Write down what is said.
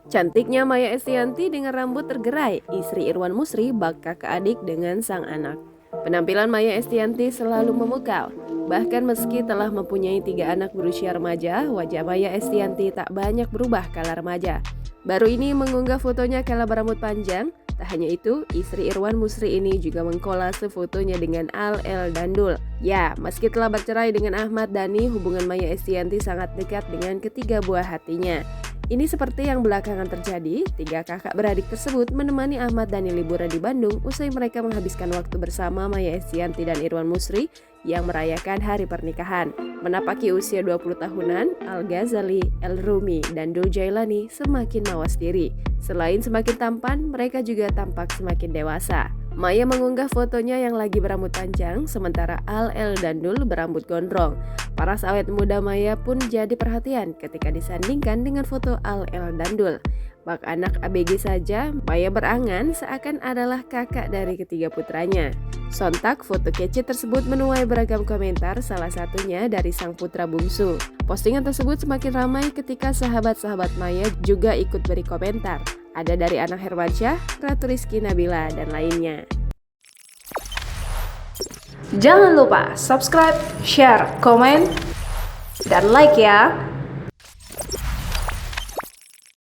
Cantiknya Maya Estianty dengan rambut tergerai, istri Irwan Musri bak kakak adik dengan sang anak. Penampilan Maya Estianty selalu memukau. Bahkan meski telah mempunyai 3 anak berusia remaja, wajah Maya Estianty tak banyak berubah kala remaja. Baru ini mengunggah fotonya kala berambut panjang. Tak hanya itu, istri Irwan Musri ini juga mengkolase fotonya dengan Al El Dandul. Ya, meski telah bercerai dengan Ahmad Dhani, hubungan Maya Estianty sangat dekat dengan ketiga buah hatinya. Ini seperti yang belakangan terjadi, 3 kakak beradik tersebut menemani Ahmad Dhani liburan di Bandung usai mereka menghabiskan waktu bersama Maya Estianty dan Irwan Musri yang merayakan hari pernikahan. Menapaki usia 20 tahunan, Al-Ghazali, El-Rumi, dan Dul Jailani semakin mawas diri. Selain semakin tampan, mereka juga tampak semakin dewasa. Maya mengunggah fotonya yang lagi berambut panjang, sementara Al El Dandul berambut gondrong. Paras awet muda Maya pun jadi perhatian ketika disandingkan dengan foto Al El Dandul. Bak anak ABG saja, Maya berangan seakan adalah kakak dari ketiga putranya. Sontak, foto kece tersebut menuai beragam komentar, salah satunya dari sang putra bungsu. Postingan tersebut semakin ramai ketika sahabat-sahabat Maya juga ikut beri komentar. Ada dari Anang Hermansyah, Ratu Rizky Nabila, dan lainnya. Jangan lupa subscribe, share, komen, dan like ya!